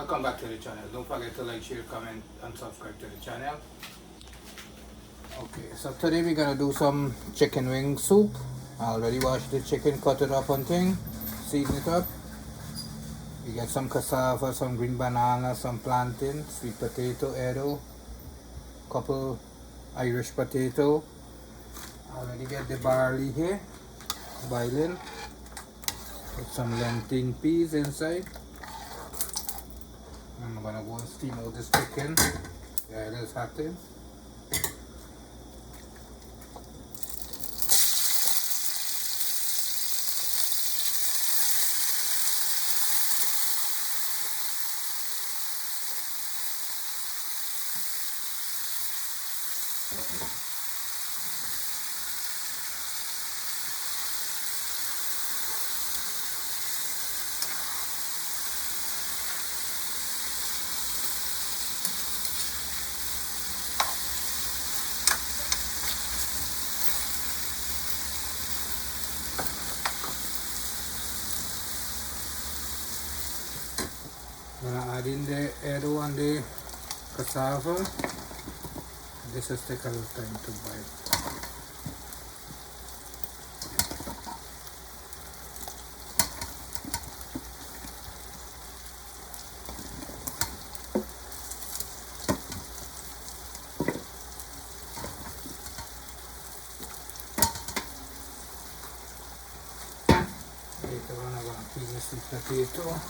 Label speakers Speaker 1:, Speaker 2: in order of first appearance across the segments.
Speaker 1: Welcome back to the channel. Don't forget to like, share, comment and subscribe to the channel. Okay, so today we're gonna do some chicken wing soup. I already washed the chicken, cut it up on thing, season it up. You get some cassava, some green banana, some plantain, sweet potato, Edo, couple Irish potato. I already get the barley here, boiling. Put some lentil peas inside. I'm gonna go and steam out this chicken. Yeah, it is hot in. I'm gonna add in the Edo and the cassava. This has taken a little time to boil. Later on I'm gonna peel the sweet potato.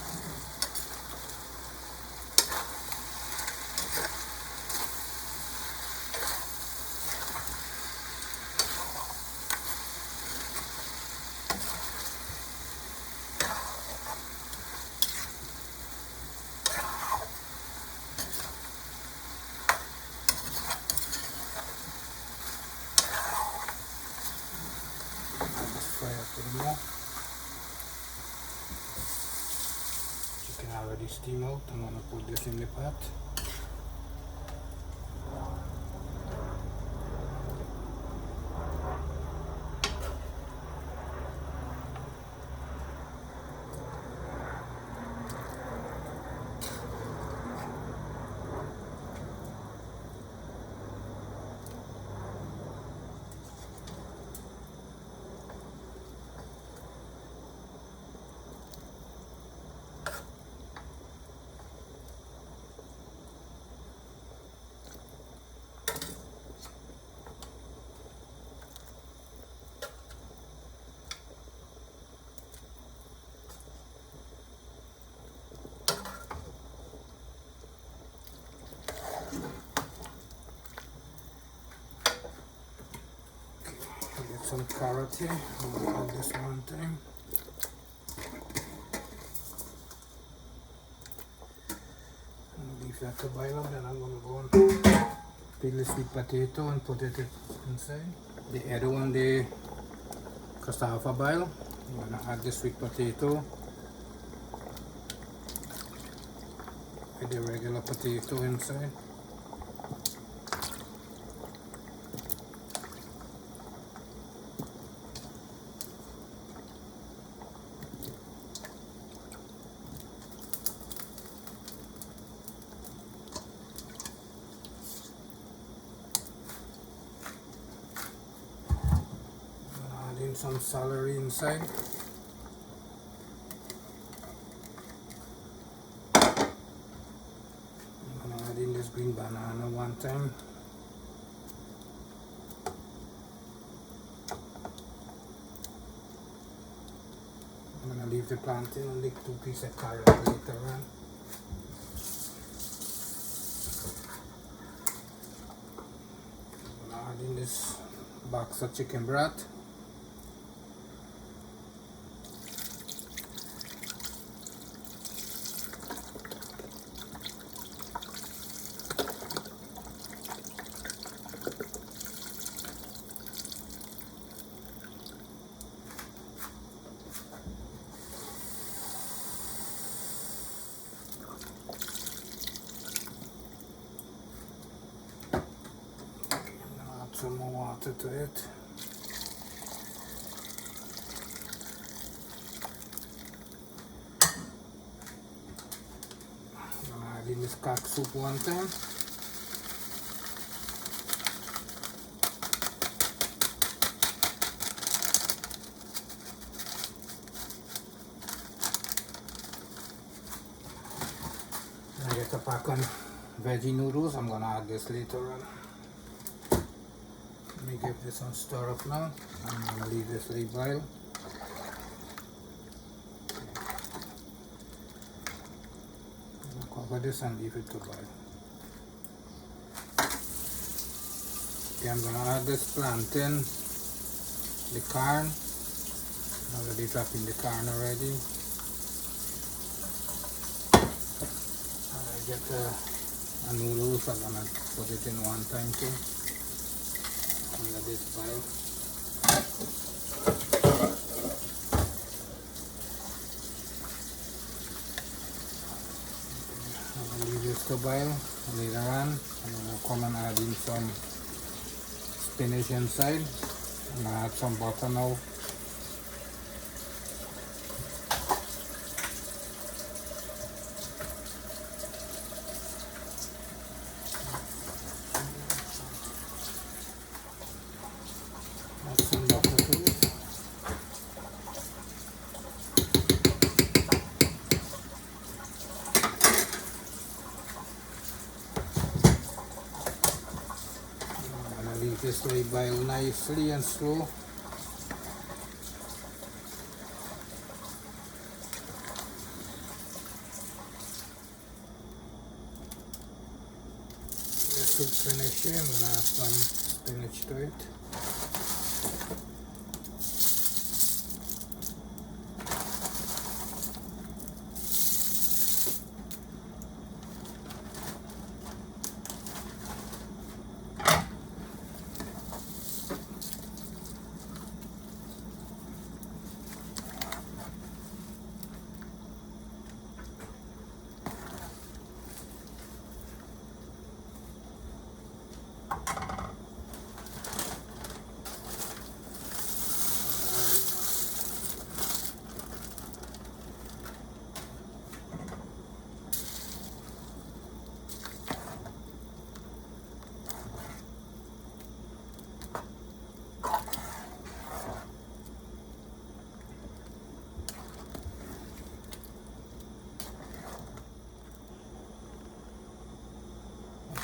Speaker 1: Fry up a little more. Chicken already steam out. I'm gonna put this in the pot. Get some carrot here. I'm gonna add this one time. Leave that to boil up, then I'm gonna go and peel the sweet potato and put it inside. The Edo and the cassava boil. I'm gonna add the sweet potato with the regular potato inside. Some celery inside. I'm gonna add in this green banana one time. I'm gonna leave the plantain and the 2 pieces of carrot later on. I'm gonna add in this box of chicken broth. Some more water to it. this cock soup one time. I get a pack on veggie noodles. I'm gonna add this later on. Let me give this some stir up now. I'm gonna leave this boil. Cover this and leave it to boil. Okay, I'm gonna add this plantain, the corn. Already dropping the corn already. I get a noodles. I'm gonna put it in one time too. Let this boil. I'm gonna leave this to boil. Later on, I'm gonna come and add in some spinach inside. I'm gonna add some butter now. Add some butter to it. I'm gonna leave this boil nicely and slow. The soup finished here. I'm gonna add some spinach to it.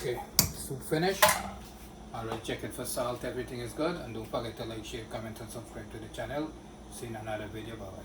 Speaker 1: Okay, soup finished. Alright, check it for salt, everything is good, and don't forget to like, share, comment and subscribe to the channel. See you in another video. Bye bye.